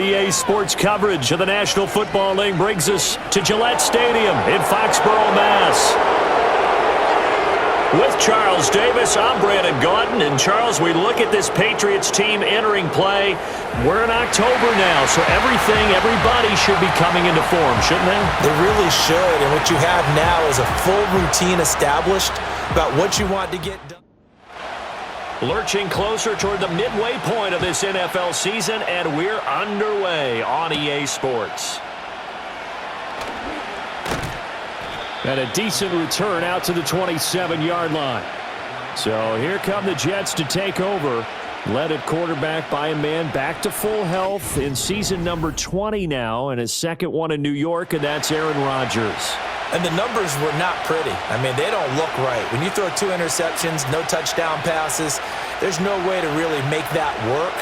EA Sports coverage of the National Football League brings us to Gillette Stadium in Foxborough, Mass. With Charles Davis, I'm Brandon Gaudin. And Charles, we look at this Patriots team entering play. We're in October now, so everybody should be coming into form, shouldn't they? They really should. And what you have now is a full routine established about what you want to get done. Lurching closer toward the midway point of this NFL season, and we're underway on EA Sports. And a decent return out to the 27-yard line. So here come the Jets to take over. Led at quarterback by a man back to full health in season number 20 now, and his second one in New York, and that's Aaron Rodgers. And the numbers were not pretty. I mean, they don't look right. When you throw 2 interceptions, no touchdown passes, there's no way to really make that work.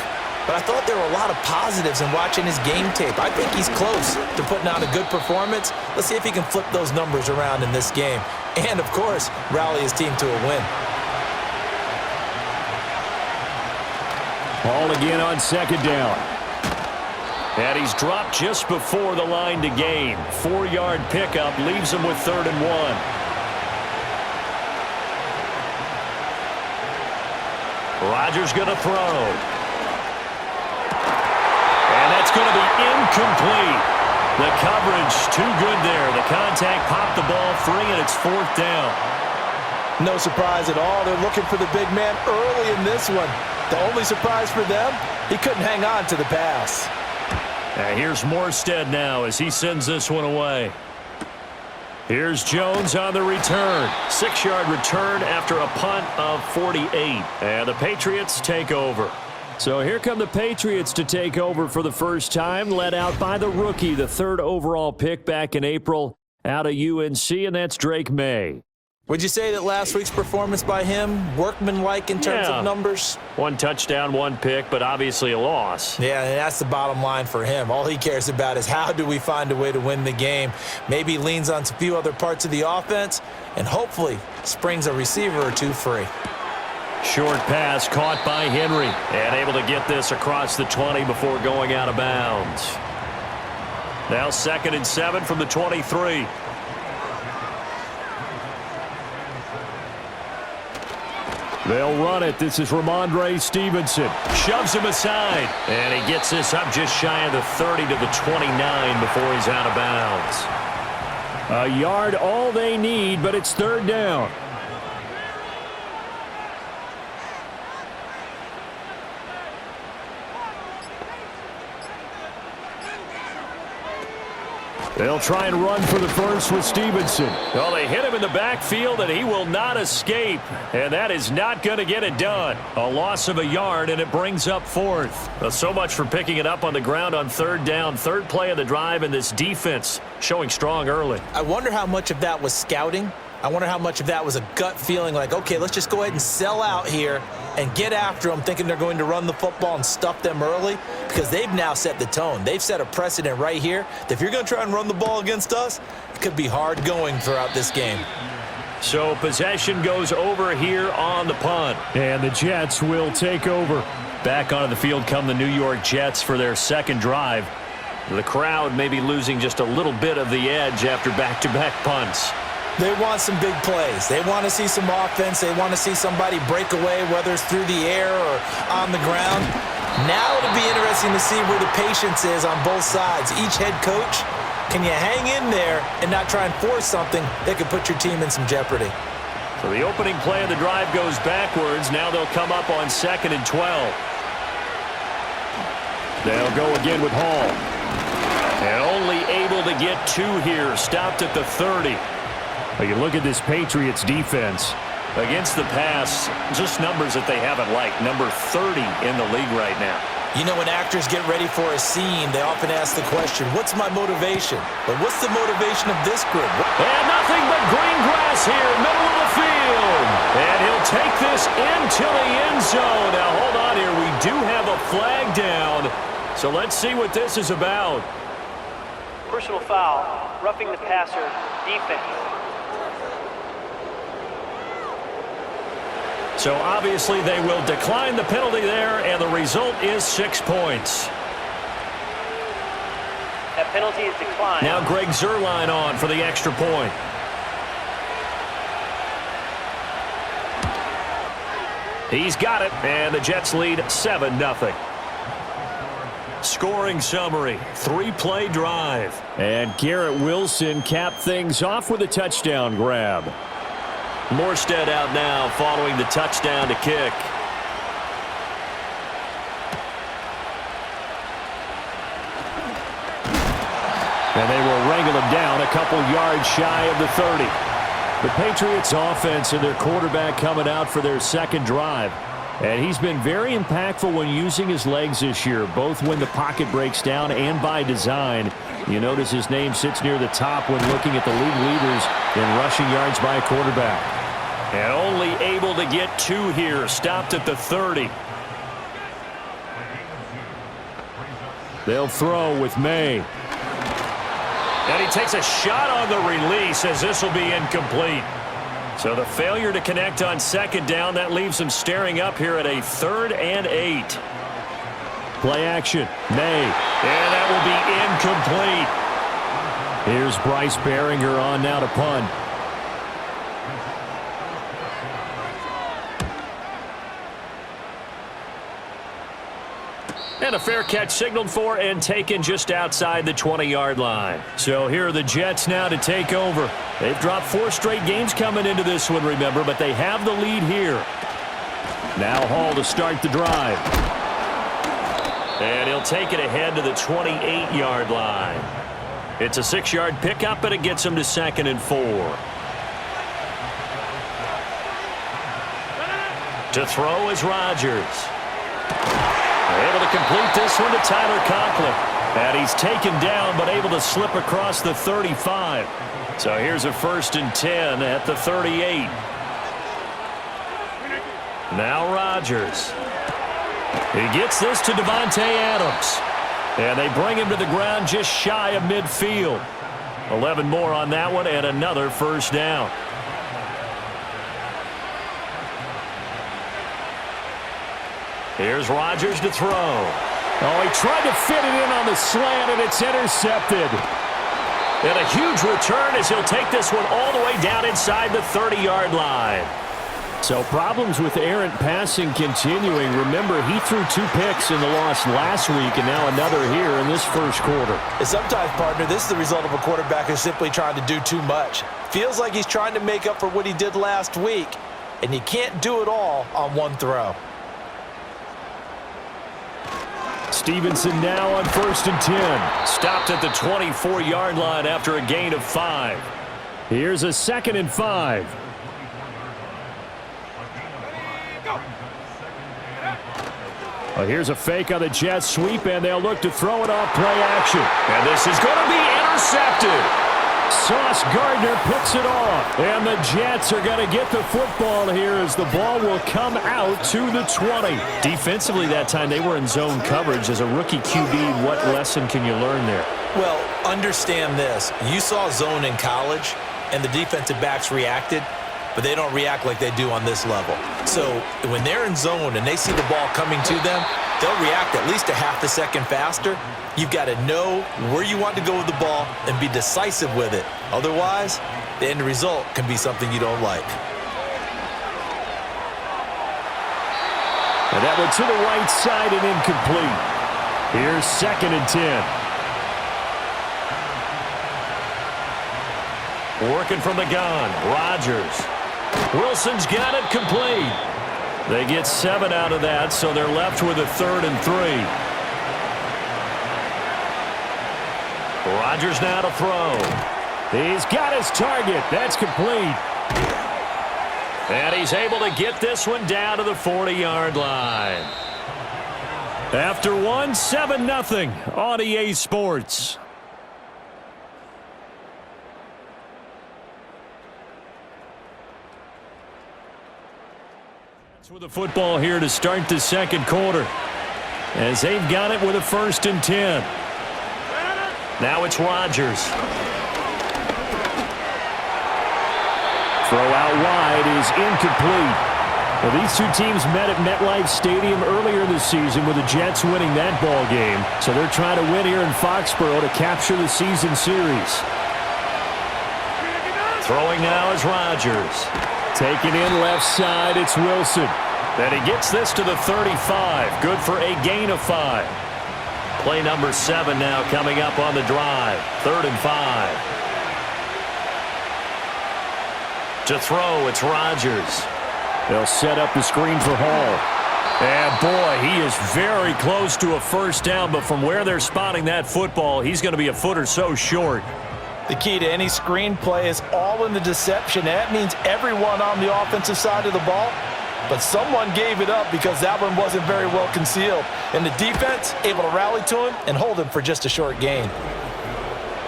But I thought there were a lot of positives in watching his game tape. I think he's close to putting on a good performance. Let's see if he can flip those numbers around in this game. And, of course, rally his team to a win. Ball again on second down. And he's dropped just before the line to gain. 4-yard pickup leaves him with 3rd and 1. Rodgers going to throw. And that's going to be incomplete. The coverage too good there. The contact popped the ball free, and it's 4th down. No surprise at all. They're looking for the big man early in this one. The only surprise for them, he couldn't hang on to the pass. And here's Morstead now as he sends this one away. Here's Jones on the return. 6-yard return after a punt of 48. And the Patriots take over. So here come the Patriots to take over for the first time, led out by the rookie, the 3rd overall pick back in April out of UNC, and that's Drake May. Would you say that last week's performance by him, workmanlike in terms of numbers? 1 touchdown, 1 pick, but obviously a loss. Yeah, and that's the bottom line for him. All he cares about is how do we find a way to win the game. Maybe leans on a few other parts of the offense and hopefully springs a receiver or 2 free. Short pass caught by Henry and able to get this across the 20 before going out of bounds. Now 2nd and 7 from the 23. They'll run it. This is Ramondre Stevenson. Shoves him aside. And he gets this up just shy of the 30 to the 29 before he's out of bounds. A yard all they need, but it's 3rd down. They'll try and run for the first with Stevenson. Well, they hit him in the backfield, and he will not escape. And that is not going to get it done. A loss of a yard, and it brings up 4th. Well, so much for picking it up on the ground on 3rd down. 3rd play of the drive, and this defense showing strong early. I wonder how much of that was scouting. I wonder how much of that was a gut feeling like, okay, let's just go ahead and sell out here and get after them, thinking they're going to run the football and stuff them early, because they've now set the tone. They've set a precedent right here that if you're going to try and run the ball against us, it could be hard going throughout this game. So possession goes over here on the punt. And the Jets will take over. Back onto the field come the New York Jets for their 2nd drive. The crowd may be losing just a little bit of the edge after back-to-back punts. They want some big plays. They want to see some offense. They want to see somebody break away, whether it's through the air or on the ground. Now it'll be interesting to see where the patience is on both sides. Each head coach, can you hang in there and not try and force something that could put your team in some jeopardy? So the opening play of the drive goes backwards. Now they'll come up on 2nd and 12. They'll go again with Hall. And only able to get 2 here. Stopped at the 30. You look at this Patriots defense. Against the pass, just numbers that they haven't liked. Number 30 in the league right now. You know, when actors get ready for a scene, they often ask the question, what's my motivation? But what's the motivation of this group? And nothing but green grass here, middle of the field. And he'll take this into the end zone. Now, hold on here. We do have a flag down. So let's see what this is about. Personal foul, roughing the passer, defense. So obviously, they will decline the penalty there, and the result is 6 points. That penalty is declined. Now Greg Zuerlein on for the extra point. He's got it, and the Jets lead 7-0. Scoring summary, 3-play drive. And Garrett Wilson capped things off with a touchdown grab. Morstead out now following the touchdown to kick. And they will wrangle him down a couple yards shy of the 30. The Patriots offense and their quarterback coming out for their second drive. And he's been very impactful when using his legs this year, both when the pocket breaks down and by design. You notice his name sits near the top when looking at the league leaders in rushing yards by a quarterback. And only able to get 2 here, stopped at the 30. They'll throw with May. And he takes a shot on the release as this will be incomplete. So the failure to connect on second down, that leaves him staring up here at a 3rd and 8. Play action. May. And that will be incomplete. Here's Bryce Behringer on now to punt. And a fair catch signaled for and taken just outside the 20-yard line. So here are the Jets now to take over. They've dropped 4 straight games coming into this one, remember, but they have the lead here. Now Hall to start the drive. And he'll take it ahead to the 28-yard line. It's a 6-yard pickup, and it gets him to 2nd and 4. To throw is Rodgers. Able to complete this one to Tyler Conklin. And he's taken down, but able to slip across the 35. So here's a 1st and 10 at the 38. Now Rodgers. He gets this to Devontae Adams. And they bring him to the ground just shy of midfield. 11 more on that one and another 1st down. Here's Rodgers to throw. Oh, he tried to fit it in on the slant, and it's intercepted. And a huge return as he'll take this one all the way down inside the 30-yard line. So problems with errant passing continuing. Remember, he threw 2 picks in the loss last week, and now another here in this first quarter. And sometimes, partner, this is the result of a quarterback who's simply trying to do too much. Feels like he's trying to make up for what he did last week, and you can't do it all on one throw. Stevenson now on 1st and 10. Stopped at the 24-yard line after a gain of 5. Here's a 2nd and 5. Well, here's a fake on the jet sweep, and they'll look to throw it off play action. And this is going to be intercepted. Sauce Gardner picks it off. And the Jets are going to get the football here as the ball will come out to the 20. Defensively that time, they were in zone coverage. As a rookie QB, what lesson can you learn there? Well, understand this. You saw zone in college, and the defensive backs reacted, but they don't react like they do on this level. So when they're in zone and they see the ball coming to them, they'll react at least a half a second faster. You've got to know where you want to go with the ball and be decisive with it. Otherwise, the end result can be something you don't like. And that one to the right side and incomplete. Here's 2nd and 10. Working from the gun, Rodgers. Wilson's got it complete. They get 7 out of that, so they're left with a 3rd and 3. Rodgers now to throw. He's got his target. That's complete. And he's able to get this one down to the 40-yard line. After one, 7-0 on EA Sports. With the football here to start the second quarter, as they've got it with a 1st and 10. Now it's Rodgers. Throw out wide is incomplete. Well, these two teams met at MetLife Stadium earlier this season with the Jets winning that ball game. So they're trying to win here in Foxborough to capture the season series. Throwing now is Rodgers. Taken in left side, it's Wilson. And he gets this to the 35. Good for a gain of 5. Play number 7 now coming up on the drive. 3rd and 5. To throw, it's Rodgers. They'll set up the screen for Hall. And boy, he is very close to a first down, but from where they're spotting that football, he's going to be a foot or so short. The key to any screen play is all in the deception. That means everyone on the offensive side of the ball, but someone gave it up because that one wasn't very well concealed. And the defense able to rally to him and hold him for just a short gain.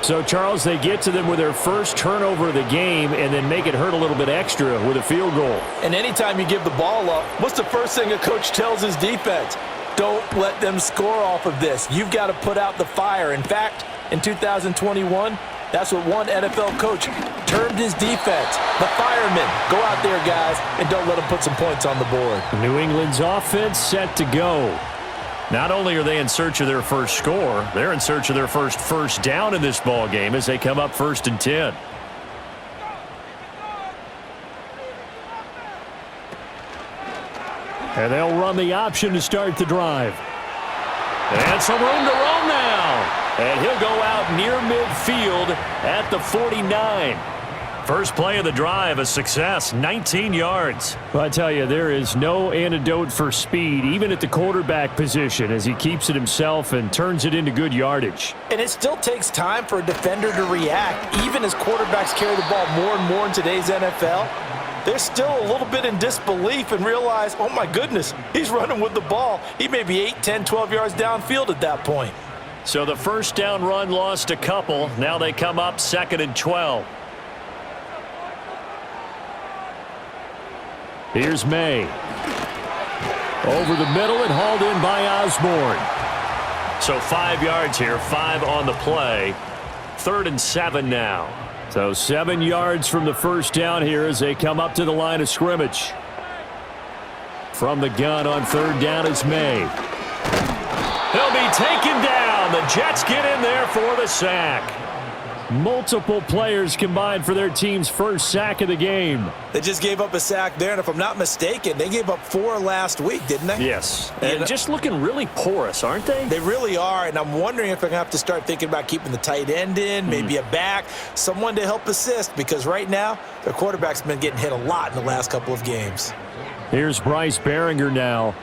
So, Charles, they get to them with their first turnover of the game and then make it hurt a little bit extra with a field goal. And anytime you give the ball up, what's the first thing a coach tells his defense? Don't let them score off of this. You've got to put out the fire. In fact, in 2021, that's what one NFL coach termed his defense. The firemen. Go out there, guys, and don't let them put some points on the board. New England's offense set to go. Not only are they in search of their first score, they're in search of their first down in this ball game as they come up 1st and 10. And they'll run the option to start the drive. And some room to roam now. And he'll go out near midfield at the 49. First play of the drive, a success, 19 yards. Well, I tell you, there is no antidote for speed, even at the quarterback position, as he keeps it himself and turns it into good yardage. And it still takes time for a defender to react, even as quarterbacks carry the ball more and more in today's NFL. They're still a little bit in disbelief and realize, oh my goodness, he's running with the ball. He may be 8, 10, 12 yards downfield at that point. So the first down run lost a couple. Now they come up 2nd and 12. Here's May. Over the middle and hauled in by Osborne. So 5 yards here, 5 on the play. 3rd and 7 now. So 7 yards from the first down here as they come up to the line of scrimmage. From the gun on 3rd down is May. He'll be taken down. The Jets get in there for the sack. Multiple players combined for their team's first sack of the game. They just gave up a sack there, and if I'm not mistaken, they gave up 4 last week, didn't they? Yes, and just looking really porous, aren't they? They really are, and I'm wondering if they're going to have to start thinking about keeping the tight end in, maybe a back, someone to help assist, because right now, their quarterback's been getting hit a lot in the last couple of games. Here's Bryce Behringer now.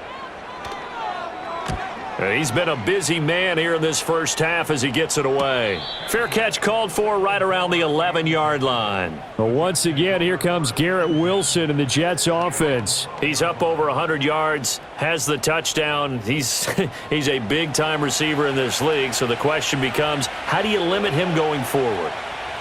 He's been a busy man here in this first half as he gets it away. Fair catch called for right around the 11-yard line. Well, once again, here comes Garrett Wilson in the Jets offense. He's up over 100 yards, has the touchdown. He's a big-time receiver in this league, so the question becomes, how do you limit him going forward?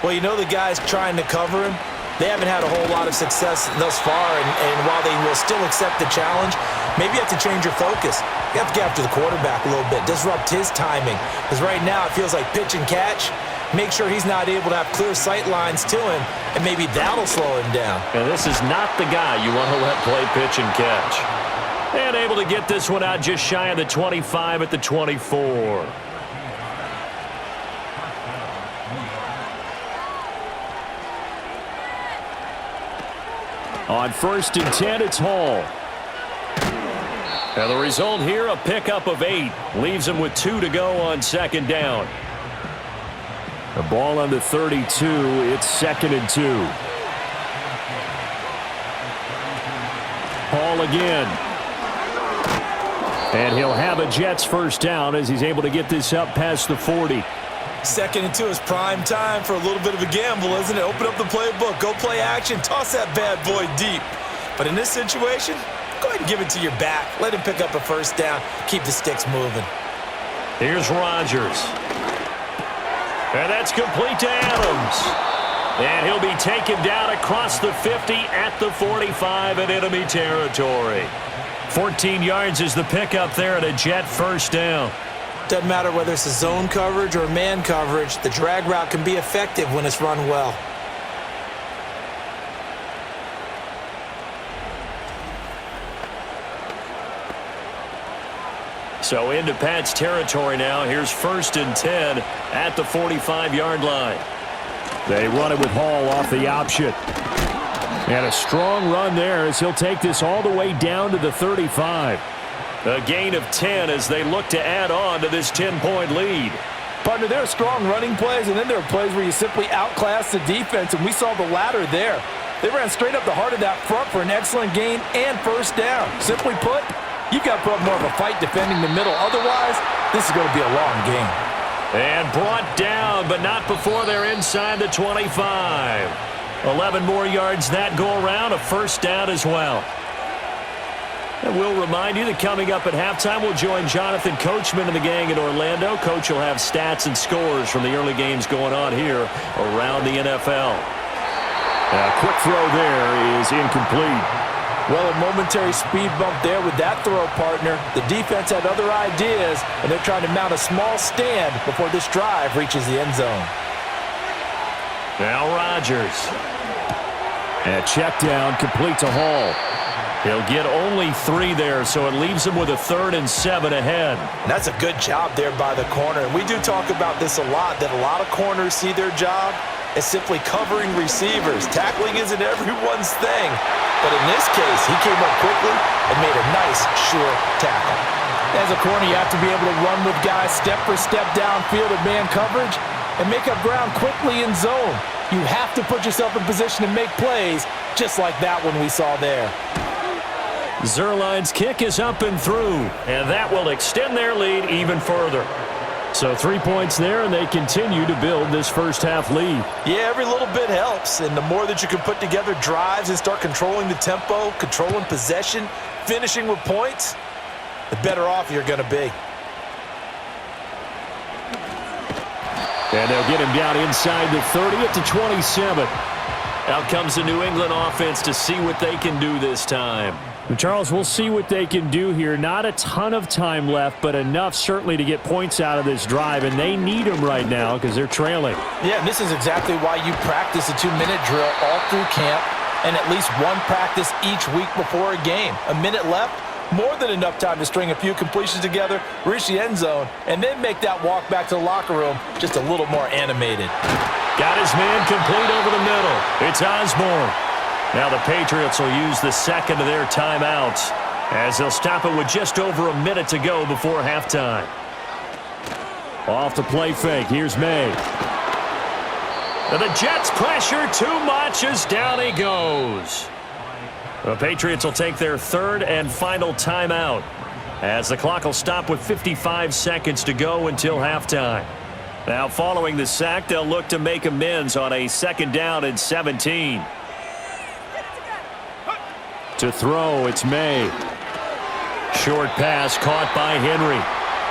Well, you know the guys trying to cover him, they haven't had a whole lot of success thus far, and while they will still accept the challenge, maybe you have to change your focus. You have to get after the quarterback a little bit, disrupt his timing. Because right now it feels like pitch and catch. Make sure he's not able to have clear sight lines to him, and maybe that'll slow him down. And this is not the guy you want to let play pitch and catch. And able to get this one out just shy of the 25 at the 24. On 1st and 10, it's Hall. And the result here, a pickup of 8. Leaves him with 2 to go on 2nd down. The ball on the 32. It's 2nd and 2. Hall again. And he'll have a Jets first down as he's able to get this up past the 40. 2nd and 2 is prime time for a little bit of a gamble, isn't it? Open up the playbook, go play action, toss that bad boy deep. But in this situation, go ahead and give it to your back. Let him pick up a first down, keep the sticks moving. Here's Rodgers. And that's complete to Adams. And he'll be taken down across the 50 at the 45 in enemy territory. 14 yards is the pickup there at a Jet first down. Doesn't matter whether it's a zone coverage or man coverage, the drag route can be effective when it's run well. So into Pat's territory now. Here's 1st and 10 at the 45-yard line. They run it with Hall off the option. And a strong run there as he'll take this all the way down to the 35. A gain of 10 as they look to add on to this 10-point lead. Partner, there are strong running plays, and then there are plays where you simply outclass the defense, and we saw the latter there. They ran straight up the heart of that front for an excellent gain and 1st down. Simply put, you've got to put up more of a fight defending the middle. Otherwise, this is going to be a long game. And brought down, but not before they're inside the 25. 11 more yards that go around, a 1st down as well. And we'll remind you that coming up at halftime, we'll join Jonathan Coachman and the gang in Orlando. Coach will have stats and scores from the early games going on here around the NFL. A quick throw there is incomplete. Well, a momentary speed bump there with that throw, partner. The defense had other ideas, and they're trying to mount a small stand before this drive reaches the end zone. Now Rodgers. And a check down complete to Hall. He'll get only 3 there, so it leaves him with a 3rd and 7 ahead. And that's a good job there by the corner. And we do talk about this a lot, that a lot of corners see their job as simply covering receivers. Tackling isn't everyone's thing. But in this case, he came up quickly and made a nice, sure tackle. As a corner, you have to be able to run with guys step for step downfield in man coverage and make up ground quickly in zone. You have to put yourself in position to make plays, just like that one we saw there. Zerline's kick is up and through, and that will extend their lead even further. So 3 points there, and they continue to build this first half lead. Yeah, every little bit helps, and the more that you can put together drives and start controlling the tempo, controlling possession, finishing with points, the better off you're going to be. And they'll get him down inside the 30 at the 27. Out comes the New England offense to see what they can do this time. Charles, we'll see what they can do here. Not a ton of time left, but enough certainly to get points out of this drive, and they need them right now because they're trailing. Yeah, and this is exactly why you practice a 2-minute drill all through camp and at least one practice each week before a game. A minute left, more than enough time to string a few completions together, reach the end zone, and then make that walk back to the locker room just a little more animated. Got his man complete over the middle. It's Osborne. Now the Patriots will use the second of their timeouts as they'll stop it with just over a minute to go before halftime. Off the play fake. Here's May. And the Jets pressure too much as down he goes. The Patriots will take their 3rd and final timeout as the clock will stop with 55 seconds to go until halftime. Now following the sack, they'll look to make amends on a 2nd down and 17. To throw, it's May. Short pass caught by Henry.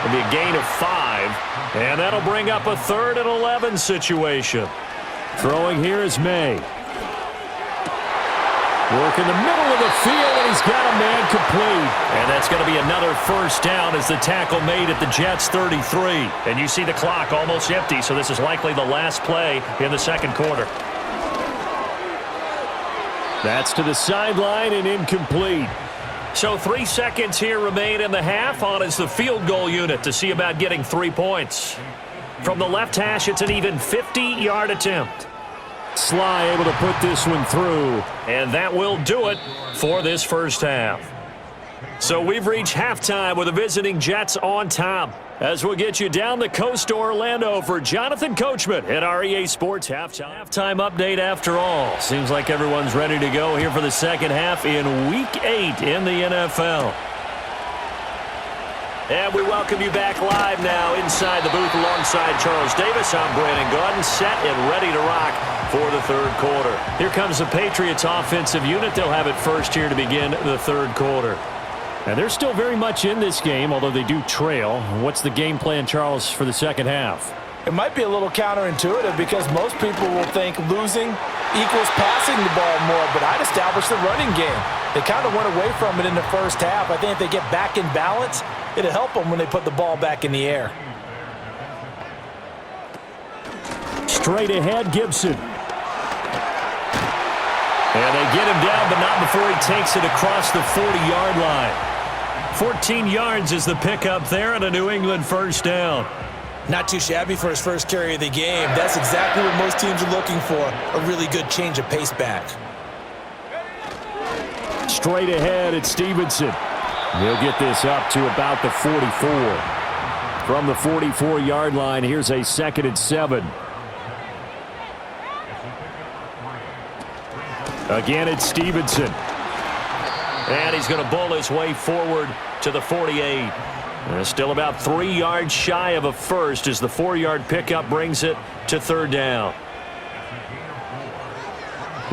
It'll be a gain of 5, and that'll bring up a 3rd and 11 situation. Throwing here is May. Work in the middle of the field, and he's got a man complete. And that's going to be another 1st down as the tackle made at the Jets' 33. And you see the clock almost empty, so this is likely the last play in the 2nd quarter. That's to the sideline and incomplete. So 3 seconds here remain in the half. On is the field goal unit to see about getting 3 points. From the left hash, it's an even 50-yard attempt. Sly able to put this one through. And that will do it for this first half. So we've reached halftime with the visiting Jets on top. As we'll get you down the coast to Orlando for Jonathan Coachman at our EA Sports Halftime update after all. Seems like everyone's ready to go here for the second half in Week 8 in the NFL. And we welcome you back live now inside the booth alongside Charles Davis. I'm Brandon Gaudin, set and ready to rock for the 3rd quarter. Here comes the Patriots offensive unit. They'll have it first here to begin the 3rd quarter. And they're still very much in this game, although they do trail. What's the game plan, Charles, for the second half? It might be a little counterintuitive because most people will think losing equals passing the ball more, but I'd establish the running game. They kind of went away from it in the first half. I think if they get back in balance, it'll help them when they put the ball back in the air. Straight ahead, Gibson. And they get him down, but not before he takes it across the 40-yard line. 14 yards is the pickup there and a New England first down. Not too shabby for his first carry of the game. That's exactly what most teams are looking for, a really good change of pace back. Straight ahead, it's Stevenson. He'll get this up to about the 44. From the 44-yard line, here's a 2nd and 7. Again, it's Stevenson. And he's going to bull his way forward to the 48. Still about 3 yards shy of a first as the 4-yard pickup brings it to 3rd down.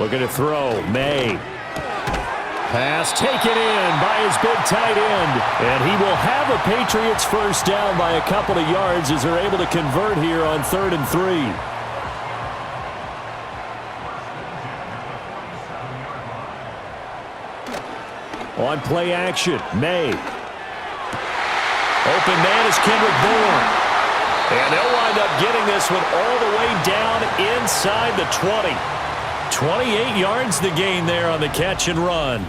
Looking to throw, May. Pass taken in by his big tight end. And he will have a Patriots first down by a couple of yards as they're able to convert here on 3rd and 3. On play action, May. Open man is Kendrick Bourne. And they'll wind up getting this one all the way down inside the 20. 28 yards the gain there on the catch and run.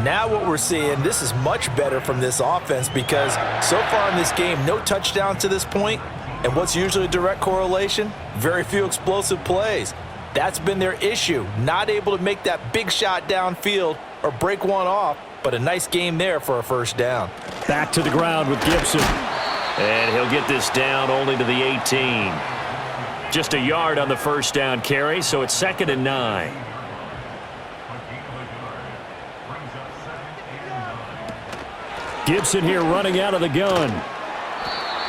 Now what we're seeing, this is much better from this offense because so far in this game, no touchdowns to this point. And what's usually a direct correlation? Very few explosive plays. That's been their issue, not able to make that big shot downfield or break one off. But a nice game there for a first down. Back to the ground with Gibson. And he'll get this down only to the 18. Just a yard on the first down carry, so it's 2nd and 9. Gibson here running out of the gun.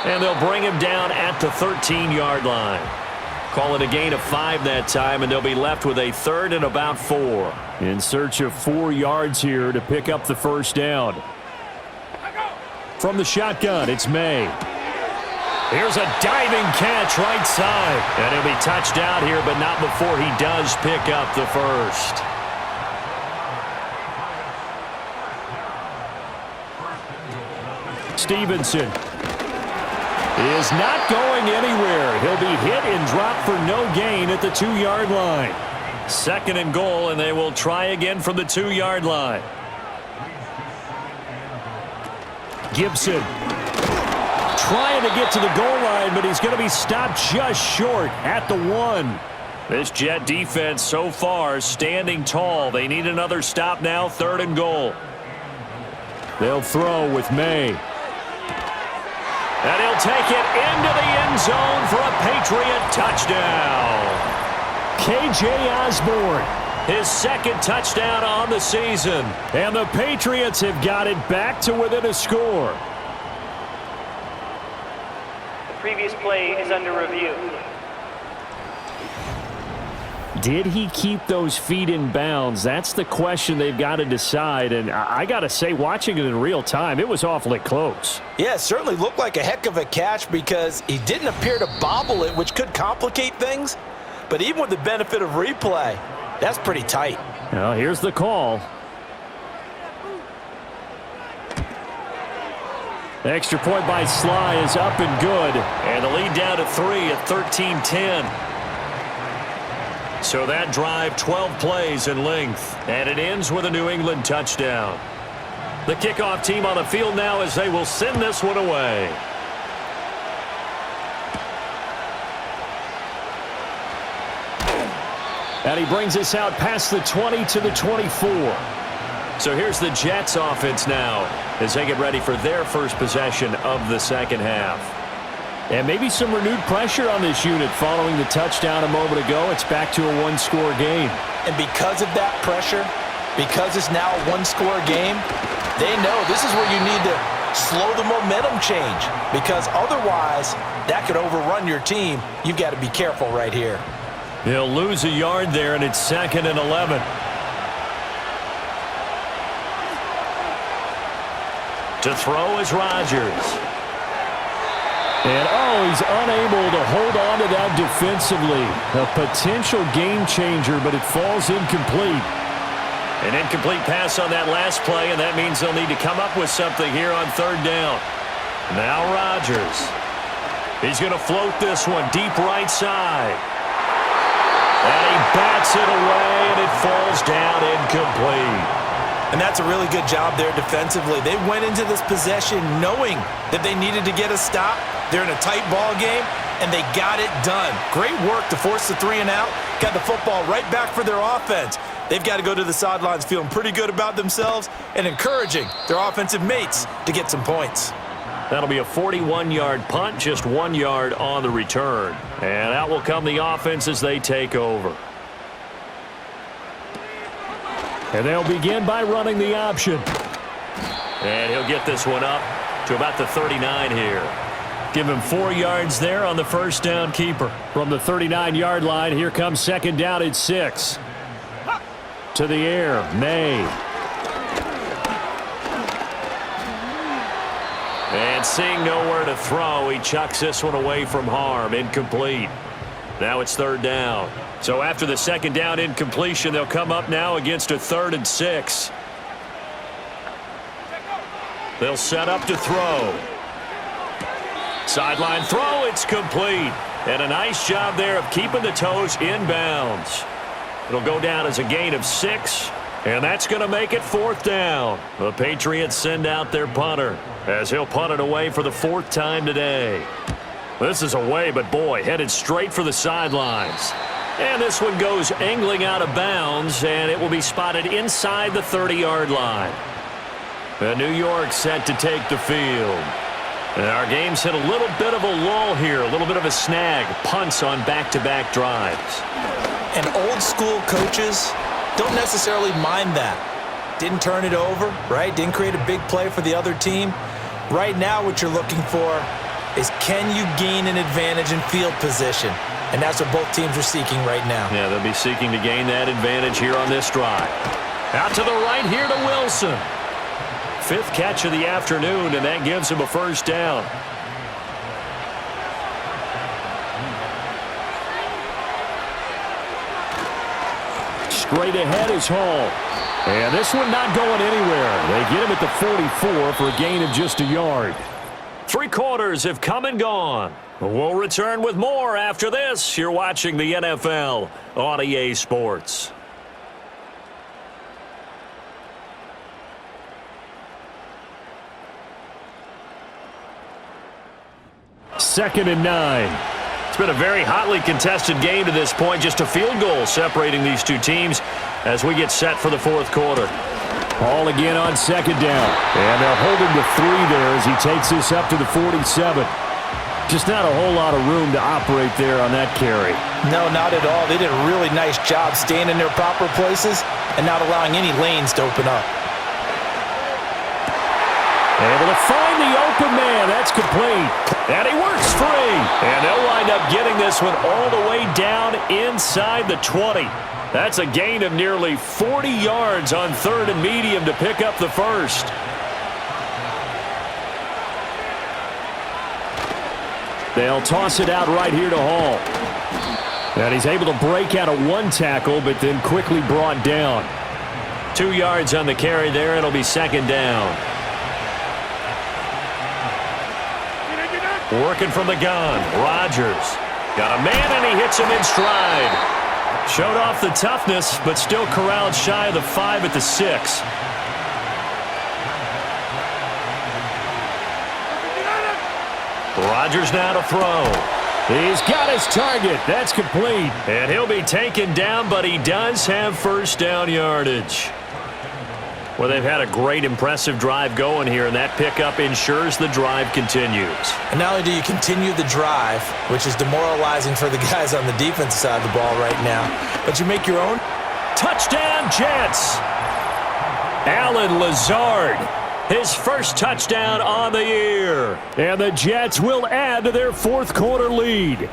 And they'll bring him down at the 13-yard line. Call it a gain of 5 that time, and they'll be left with a 3rd and about 4. In search of 4 yards here to pick up the first down. From the shotgun, it's May. Here's a diving catch right side. And he'll be touched out here, but not before he does pick up the first. Stevenson is not going anywhere. He'll be hit and dropped for no gain at the 2-yard line. 2nd and goal, and they will try again from the 2-yard line. Gibson trying to get to the goal line, but he's going to be stopped just short at the 1. This Jet defense so far standing tall. They need another stop now, 3rd and goal. They'll throw with May. And he'll take it into the end zone for a Patriot touchdown. K.J. Osborne, his 2nd touchdown on the season. And the Patriots have got it back to within a score. The previous play is under review. Did he keep those feet in bounds? That's the question they've got to decide. And I got to say, watching it in real time, it was awfully close. Yeah, it certainly looked like a heck of a catch because he didn't appear to bobble it, which could complicate things. But even with the benefit of replay, that's pretty tight. Well, here's the call. The extra point by Sly is up and good. And the lead down to 3 at 13-10. So that drive, 12 plays in length. And it ends with a New England touchdown. The kickoff team on the field now as they will send this one away. And he brings us out past the 20 to the 24. So here's the Jets offense now as they get ready for their first possession of the second half. And maybe some renewed pressure on this unit following the touchdown a moment ago. It's back to a 1-score game. And because of that pressure, because it's now a 1-score game, they know this is where you need to slow the momentum change because otherwise that could overrun your team. You've got to be careful right here. He'll lose a yard there, and it's 2nd and 11. To throw is Rodgers. And, he's unable to hold on to that defensively. A potential game changer, but it falls incomplete. An incomplete pass on that last play, and that means they'll need to come up with something here on 3rd down. Now Rodgers. He's going to float this one deep right side. And he bats it away, and it falls down incomplete. And that's a really good job there defensively. They went into this possession knowing that they needed to get a stop. They're in a tight ball game, and they got it done. Great work to force the 3 and out. Got the football right back for their offense. They've got to go to the sidelines feeling pretty good about themselves and encouraging their offensive mates to get some points. That'll be a 41-yard punt, just 1 yard on the return. And out will come the offense as they take over. And they'll begin by running the option. And he'll get this one up to about the 39 here. Give him 4 yards there on the first down keeper. From the 39-yard line, here comes second down at 6. To the air, May. And seeing nowhere to throw, he chucks this one away from harm. Incomplete. Now it's third down. So after the second down incompletion, they'll come up now against a 3rd and 6. They'll set up to throw. Sideline throw, it's complete. And a nice job there of keeping the toes inbounds. It'll go down as a gain of 6, and that's going to make it 4th down. The Patriots send out their punter as he'll punt it away for the 4th time today. This is away, but boy, headed straight for the sidelines. And this one goes angling out of bounds, and it will be spotted inside the 30-yard line. And New York set to take the field. And our game's hit a little bit of a lull here, a little bit of a snag. Punts on back-to-back drives. And old-school coaches don't necessarily mind that. Didn't turn it over, right? Didn't create a big play for the other team. Right now what you're looking for is, can you gain an advantage in field position? And that's what both teams are seeking right now. Yeah, they'll be seeking to gain that advantage here on this drive. Out to the right here to Wilson. 5th catch of the afternoon, and that gives him a first down. Straight ahead is Hall. And this one not going anywhere. They get him at the 44 for a gain of just a yard. 3 quarters have come and gone. We'll return with more after this. You're watching the NFL on EA Sports. Second and 9. It's been a very hotly contested game to this point. Just a field goal separating these two teams as we get set for the 4th quarter. Hall again on second down. And they're holding the 3 there as he takes this up to the 47. Just not a whole lot of room to operate there on that carry. No, not at all. They did a really nice job staying in their proper places and not allowing any lanes to open up. Able to find the open man. That's complete. And he works free. And they'll wind up getting this one all the way down inside the 20. That's a gain of nearly 40 yards on 3rd and medium to pick up the first. They'll toss it out right here to Hall. And he's able to break out of 1 tackle, but then quickly brought down. 2 yards on the carry there. It'll be second down. Working from the gun, Rodgers. Got a man, and he hits him in stride. Showed off the toughness, but still corralled shy of the 5 at the 6. Rodgers now to throw. He's got his target. That's complete. And he'll be taken down, but he does have first down yardage. Well, they've had a great, impressive drive going here, and that pickup ensures the drive continues. And not only do you continue the drive, which is demoralizing for the guys on the defensive side of the ball right now, but you make your own. Touchdown, Jets! Allen Lazard, his first touchdown on the year. And the Jets will add to their 4th quarter lead.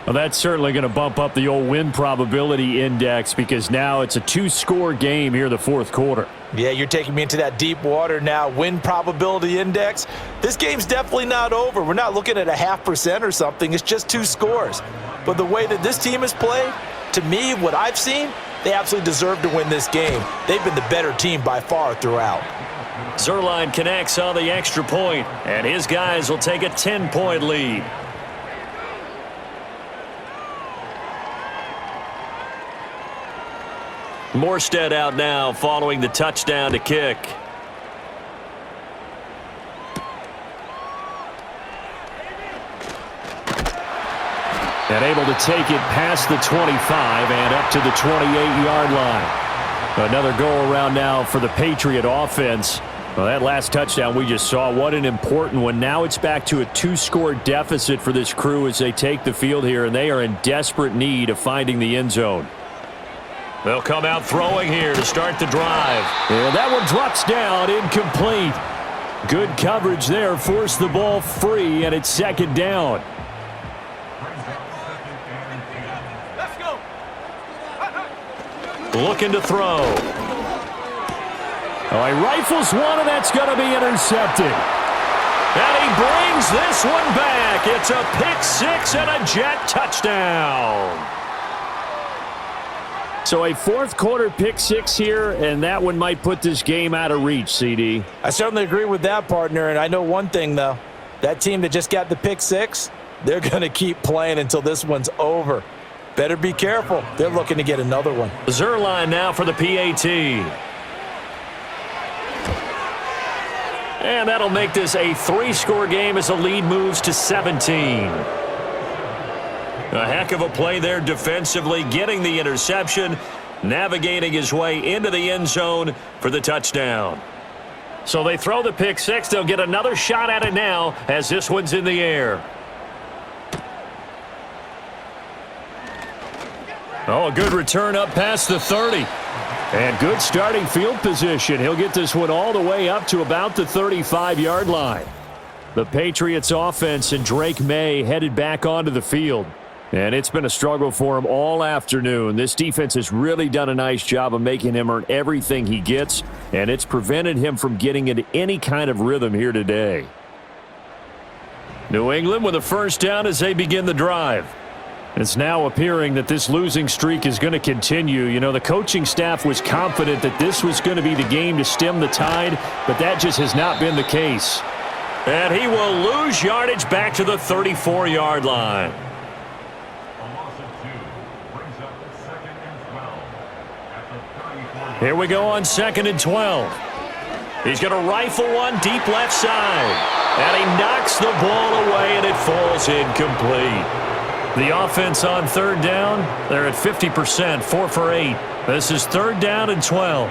Well, that's certainly going to bump up the old win probability index because now it's a 2-score game here in the 4th quarter. Yeah, you're taking me into that deep water now. Win probability index. This game's definitely not over. We're not looking at a 0.5% or something. It's just 2 scores. But the way that this team has played, to me, what I've seen, they absolutely deserve to win this game. They've been the better team by far throughout. Zuerlein connects on the extra point, and his guys will take a 10-point lead. Morstead out now following the touchdown to kick. And able to take it past the 25 and up to the 28-yard line. Another go-around now for the Patriot offense. Well, that last touchdown we just saw, what an important one. Now it's back to a 2-score deficit for this crew as they take the field here, and they are in desperate need of finding the end zone. They'll come out throwing here to start the drive. And that one drops down, incomplete. Good coverage there, forced the ball free, and it's second down. Looking to throw. Oh, he rifles one, and that's going to be intercepted. And he brings this one back. It's a pick six and a Jet touchdown. So a fourth-quarter pick six here, and that one might put this game out of reach, CD. I certainly agree with that, partner, and I know one thing, though. That team that just got the pick six, they're going to keep playing until this one's over. Better be careful. They're looking to get another one. Zerline now for the PAT. And that'll make this a 3-score game as the lead moves to 17. A heck of a play there defensively, getting the interception, navigating his way into the end zone for the touchdown. So they throw the pick six. They'll get another shot at it now as this one's in the air. Oh, a good return up past the 30. And good starting field position. He'll get this one all the way up to about the 35-yard line. The Patriots offense and Drake May headed back onto the field. And it's been a struggle for him all afternoon. This defense has really done a nice job of making him earn everything he gets, and it's prevented him from getting into any kind of rhythm here today. New England with a first down as they begin the drive. It's now appearing that this losing streak is going to continue. You know, the coaching staff was confident that this was going to be the game to stem the tide, but that just has not been the case. And he will lose yardage back to the 34-yard line. Here we go on 2nd and 12. He's going to rifle one deep left side. And he knocks the ball away, and it falls incomplete. The offense on third down, they're at 50%, 4 for 8. This is 3rd down and 12.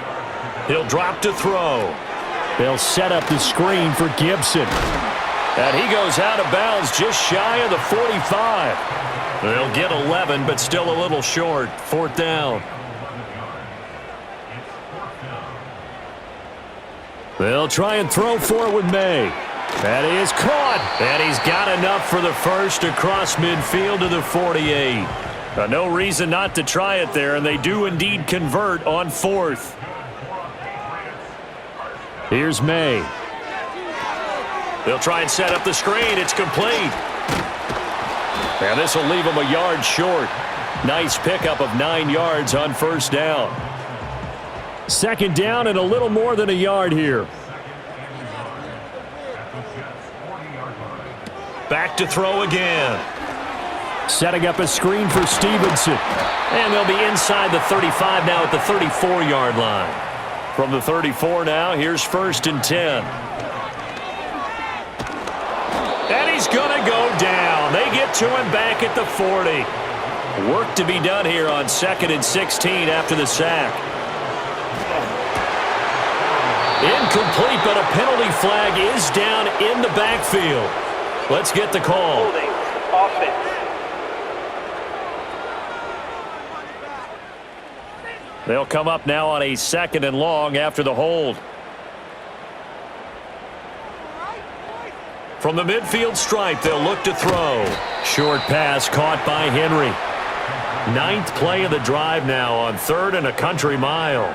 He'll drop to throw. They'll set up the screen for Gibson. And he goes out of bounds just shy of the 45. They'll get 11, but still a little short. 4th down. They'll try and throw for it with May. That is caught. And he's got enough for the first across midfield to the 48. No reason not to try it there, and they do indeed convert on 4th. Here's May. They'll try and set up the screen. It's complete. And this will leave him a yard short. Nice pickup of 9 yards on first down. 2nd down and a little more than a yard here. Back to throw again. Setting up a screen for Stevenson. And they'll be inside the 35 now at the 34-yard line. From the 34 now, here's 1st and 10. And he's going to go down. They get to him back at the 40. Work to be done here on 2nd and 16 after the sack. Incomplete, but a penalty flag is down in the backfield. Let's get the call. Holding. Offense. They'll come up now on a 2nd and long after the hold. From the midfield stripe, they'll look to throw. Short pass caught by Henry. 9th play of the drive now on 3rd and a country mile.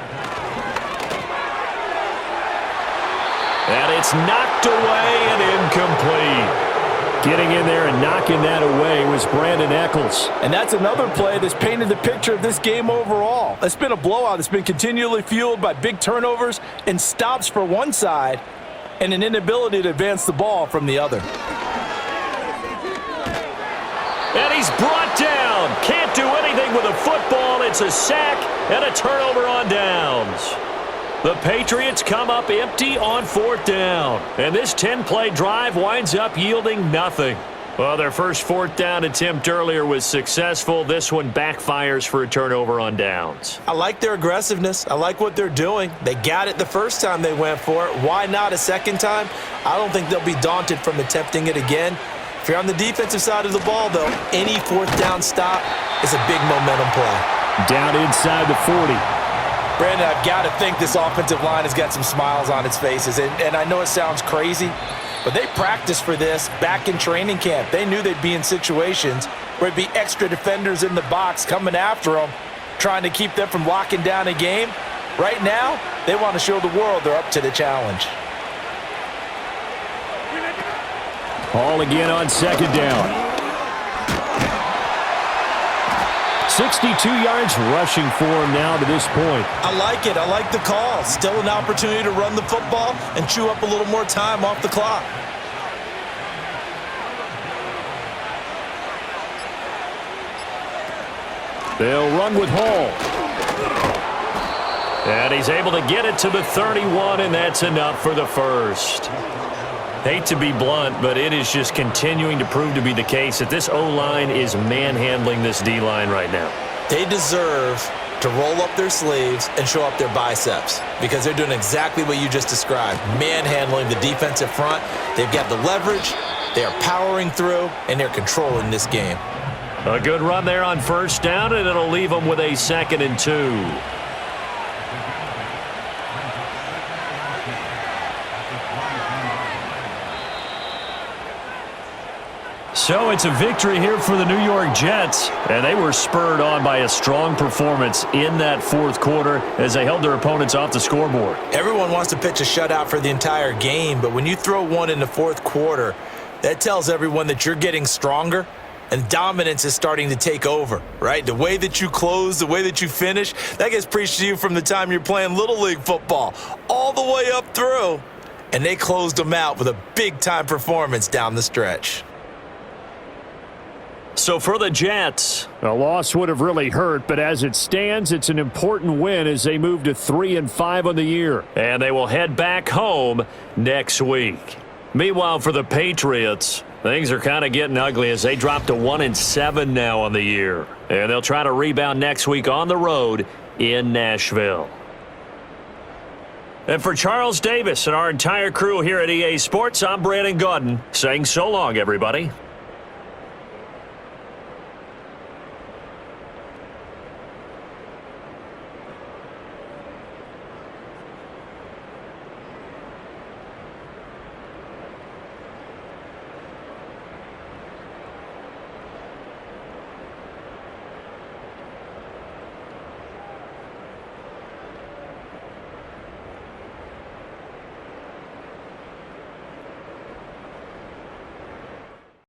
And it's knocked away and incomplete. Getting in there and knocking that away was Brandon Eccles. And that's another play that's painted the picture of this game overall. It's been a blowout that's been continually fueled by big turnovers and stops for one side and an inability to advance the ball from the other. And he's brought down. Can't do anything with a football. It's a sack and a turnover on downs. The Patriots come up empty on 4th down. And this 10-play drive winds up yielding nothing. Well, their first 4th down attempt earlier was successful. This one backfires for a turnover on downs. I like their aggressiveness. I like what they're doing. They got it the first time they went for it. Why not a second time? I don't think they'll be daunted from attempting it again. If you're on the defensive side of the ball, though, any 4th down stop is a big momentum play. Down inside the 40. Brandon, I've got to think this offensive line has got some smiles on its faces. And I know it sounds crazy, but they practiced for this back in training camp. They knew they'd be in situations where it'd be extra defenders in the box coming after them, trying to keep them from locking down a game. Right now, they want to show the world they're up to the challenge. Ball again on 2nd down. 62 yards rushing for him now to this point. I like it. I like the call. Still an opportunity to run the football and chew up a little more time off the clock. They'll run with Hall. And he's able to get it to the 31, and that's enough for the first. Hate to be blunt, but it is just continuing to prove to be the case that this O-line is manhandling this D-line right now. They deserve to roll up their sleeves and show up their biceps because they're doing exactly what you just described, manhandling the defensive front. They've got the leverage, they are powering through, and they're controlling this game. A good run there on 1st down, and it'll leave them with a 2nd and 2. So it's a victory here for the New York Jets, and they were spurred on by a strong performance in that 4th quarter as they held their opponents off the scoreboard. Everyone wants to pitch a shutout for the entire game, but when you throw one in the 4th quarter, that tells everyone that you're getting stronger and dominance is starting to take over, right? The way that you close, the way that you finish, that gets preached to you from the time you're playing Little League football all the way up through, and they closed them out with a big-time performance down the stretch. So for the Jets, a loss would have really hurt, but as it stands, it's an important win as they move to 3-5 on the year. And they will head back home next week. Meanwhile, for the Patriots, things are kind of getting ugly as they drop to 1-7 now on the year. And they'll try to rebound next week on the road in Nashville. And for Charles Davis and our entire crew here at EA Sports, I'm Brandon Gaudin saying so long, everybody.